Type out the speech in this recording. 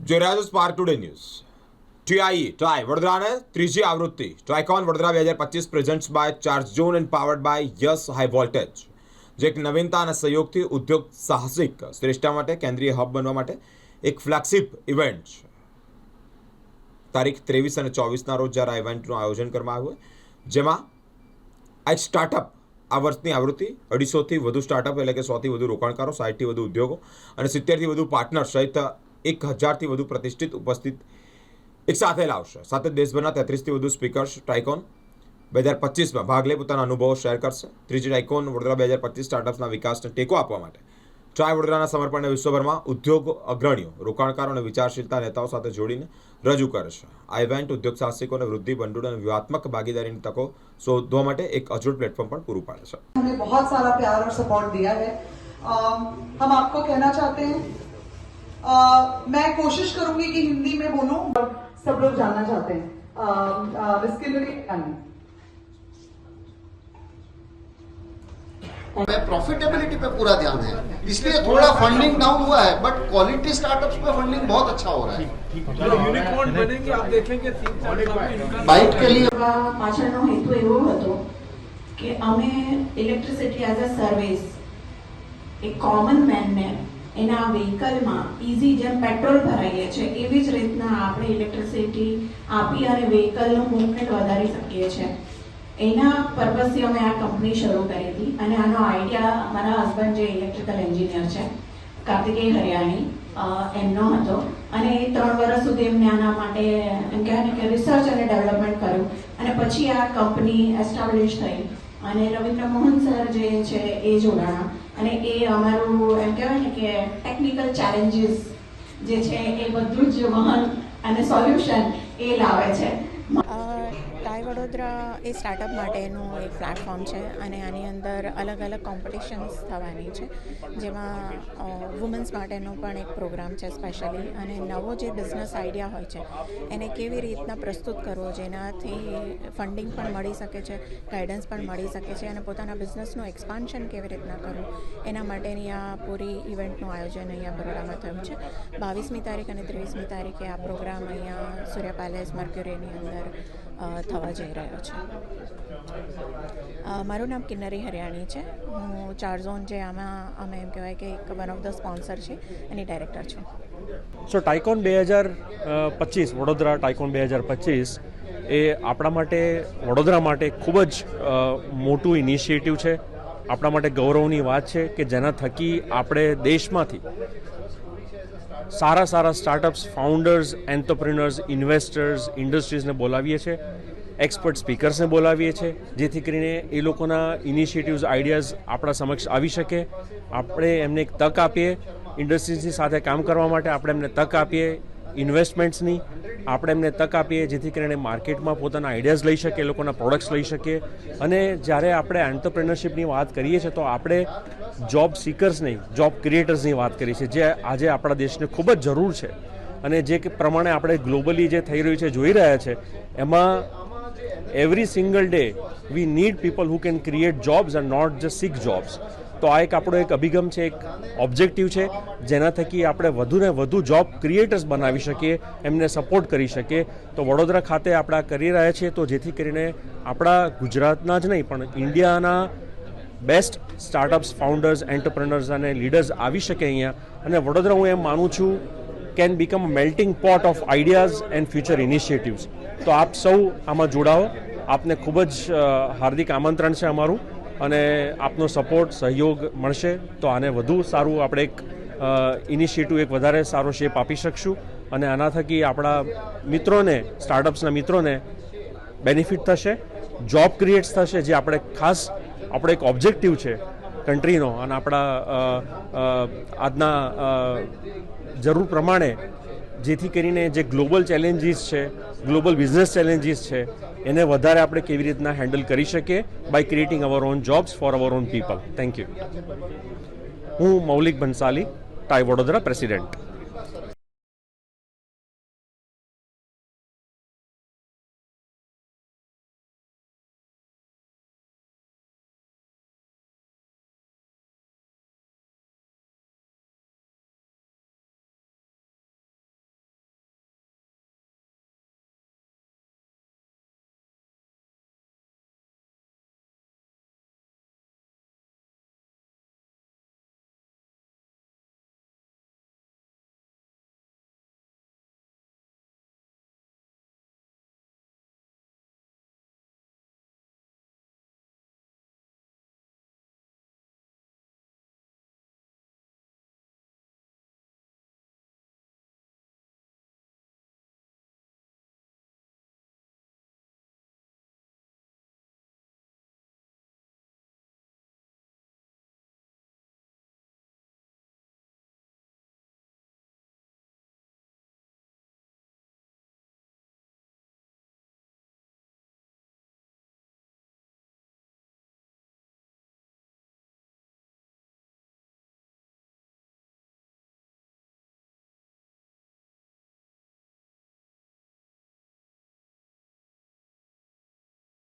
જોઈ રહ્યા છો સ્પાર્ક ટુડે ન્યૂઝ. ટ્રાય વડોદરાને ત્રીજી આવૃત્તિ Tricon Vadodara 2025 presents by charge zone and powered by yes high voltage, જે એક નવીનતા અને સહયોગથી ઉદ્યોગ સાહસિક શ્રેષ્ઠતા માટે કેન્દ્રીય હબ બનવા માટે એક ફ્લેગશિપ ઇવેન્ટ છે. તારીખ 23 અને 24ના રોજ જ્યારે આ ઇવેન્ટનું આયોજન કરવામાં આવ્યું, જેમાં આ એક સ્ટાર્ટઅપ આ વર્ષની આવૃત્તિ 250થી વધુ સ્ટાર્ટઅપ એટલે કે 100થી વધુ રોકાણકારો, 60થી વધુ ઉદ્યોગો અને 70થી વધુ પાર્ટનર સહિત 1000થી વધુ પ્રતિષ્ઠિત ઉપસ્થિત એક સાથે લાવશે. સાથે દેશભરના 33થી વધુ સ્પીકર્સ ટ્રાયકોન 2025માં ભાગ લઈ પોતાના અનુભવો શેર કરશે. ત્રીજી ટ્રાયકોન વડોદરા 2025 સ્ટાર્ટઅપ્સના વિકાસને ટેકો આપવા માટે ટ્રાય વડોદરાના સમર્પણને વિશ્વભરમાં ઉદ્યોગ અગ્રણીઓ, રોકાણકારો અને વિચારશીલતા નેતાઓ સાથે જોડીને રજૂ કરશે. આ ઇવેન્ટ ઉદ્યોગ સાહસિકોને વૃદ્ધિ, ભંડોળ અને વ્યૂહાત્મક ભાગીદારીની તકો શોધવા માટે એક અજોડ પ્લેટફॉर्म પણ પૂરું પાડે છે. हमने बहुत सारा प्यार और सपोर्ट दिया है. हम आपको कहना चाहते हैं, मैं कोशिश करूंगी कि हिंदी में बोलूं, सब लोग जानना चाहते हैं. प्रॉफिटेबिलिटी पे पूरा ध्यान है, इसलिए थोड़ा फंडिंग डाउन हुआ है, बट क्वालिटी स्टार्टअप्स पे फंडिंग बहुत अच्छा हो रहा है. यूनिकॉर्न बनेंगे, आप देखेंगे 3-4 साल में बाइट के लिए પાછળનો હેતુ એવો હતો કે અમે ઇલેક્ટ્રિસિટી એઝ અ સર્વિસ એક કોમન મેનને એના વ્હીકલમાં ઇઝી જેમ પેટ્રોલ ભરાઈએ છે એવી જ રીતના આપણે ઇલેક્ટ્રિસિટી આપી અને વ્હીકલનું મૂવમેન્ટ વધારી શકીએ છીએ. એના પર્પઝથી અમે આ કંપની શરૂ કરી હતી અને આનો આઈડિયા મારા હસબન્ડ જે ઇલેક્ટ્રિકલ એન્જિનિયર છે કાર્તિકેય હરિયાણી એમનો હતો અને 3 વર્ષ સુધી એમને આના માટે એમ કહેવાય ને કે રિસર્ચ અને ડેવલપમેન્ટ કર્યું અને પછી આ કંપની એસ્ટાબ્લિશ થઈ અને રવિન્દ્ર મોહન સર જે છે એ જોડાણા અને એ અમારું એમ કહેવાય ને કે ટેકનિકલ ચેલેન્જીસ જે છે એ બધું જ વહન અને સોલ્યુશન એ લાવે છે. ટ્રાય વડોદરા એ સ્ટાર્ટઅપ માટેનું એક પ્લેટફોર્મ છે અને આની અંદર અલગ અલગ કોમ્પિટિશન્સ થવાની છે, જેમાં વુમન્સ માટેનો પણ એક પ્રોગ્રામ છે સ્પેશિયલી. અને નવો જે બિઝનેસ આઈડિયા હોય છે એને કેવી રીતના પ્રસ્તુત કરવો, જેનાથી ફંડિંગ પણ મળી શકે છે, ગાઈડન્સ પણ મળી શકે છે અને પોતાના બિઝનેસનું એક્સપાન્શન કેવી રીતના કરવું એના માટેની આ પૂરી ઇવેન્ટનું આયોજન અહીંયા બરોડામાં થયું છે. 22મી તારીખ અને 23મી તારીખે આ પ્રોગ્રામ અહીંયા સૂર્ય પેલેસ મર્ક્યુરીની અંદર થવા જઈ રહ્યો છે. મારું નામ કિન્નરી હરિયાણી છે. હું ચાર્જ ઝોન જે આમાં અમે એમ કહેવાય કે એક વન ઓફ ધ સ્પોન્સર છે એની ડાયરેક્ટર છું. સો ટાઇકોન 2025 વડોદરા ટાઇકોન 2025 એ આપણા માટે, વડોદરા માટે ખૂબ જ મોટું ઇનિશિયેટિવ છે. આપણા માટે ગૌરવની વાત છે કે જેના થકી આપણે દેશમાંથી સારા સ્ટાર્ટઅપ્સ, ફાઉન્ડર્સ, એન્ટરપ્રિનર્સ, ઇન્વેસ્ટર્સ, ઇન્ડસ્ટ્રીઝને બોલાવીએ છીએ, એક્સપર્ટ સ્પીકર્સને બોલાવીએ છીએ, જેથી કરીને એ લોકોના ઇનિશિયેટિવ્સ, આઈડિયાઝ આપણા સમક્ષ આવી શકે. આપણે એમને એક તક આપીએ ઇન્ડસ્ટ્રીઝની સાથે કામ કરવા માટે, આપણે એમને તક આપીએ ઇન્વેસ્ટમેન્ટ્સની, આપણે એમને તક આપીએ જેથી કરીને માર્કેટમાં પોતાના આઈડિયાઝ લઈ શકે, એ લોકોના પ્રોડક્ટ્સ લઈ શકીએ. અને જ્યારે આપણે એન્ટરપ્રેન્યોરશિપની વાત કરીએ છીએ તો આપણે જોબ સિકર્સ નહીં, જોબ ક્રિએટર્સની વાત કરીએ છીએ, જે આજે આપણા દેશને ખૂબ જ જરૂર છે. અને જે પ્રમાણે આપણે ગ્લોબલી જે થઈ રહ્યું છે, જોઈ રહ્યા છે, એમાં every single day we need people who can create jobs and not just seek jobs. તો આ એક આપણો એક અભિગમ છે, એક ઓબ્જેક્ટિવ છે, જેના થકી આપણે વધુને વધુ જોબ ક્રિએટર્સ બનાવી શકીએ, એમને સપોર્ટ કરી શકીએ. તો વડોદરા ખાતે આપણે કરી રહ્યા છીએ, તો જેથી કરીને આપણા ગુજરાતના જ નહીં પણ ઇન્ડિયાના બેસ્ટ સ્ટાર્ટઅપ્સ, ફાઉન્ડર્સ, એન્ટરપ્રેનર્સ અને લીડર્સ આવી શકે અહીંયા. અને વડોદરા હું એમ માનું છું can become a melting pot of ideas and future initiatives. તો આપ સૌ આમાં જોડાઓ. આપને ખૂબ જ હાર્દિક આમંત્રણ છે અમારું અને આપનો સપોર્ટ, સહયોગ મળશે તો આને વધુ સારું આપણે એક ઇનિશિયેટિવ, એક વધારે સારો શેપ આપી શકશું. અને આના થકી આપણા મિત્રોને, સ્ટાર્ટઅપ્સના મિત્રોને બેનિફિટ થશે, જોબ ક્રિએટ્સ થશે, જે આપણે ખાસ આપણો એક ઓબ્જેક્ટિવ છે કન્ટ્રીનો. અને આપણા આજના જરૂર પ્રમાણે જેથી કરીને જે ગ્લોબલ ચેલેન્જીસ છે, ગ્લોબલ બિઝનેસ ચેલેન્જીસ છે, એને વધારે આપણે કેવી રીતના હેન્ડલ કરી શકીએ by creating our own jobs for our own people. Thank you. હું મૌલિક ભંસાલી, ટાઈ વડોદરા પ્રેસિડેન્ટ.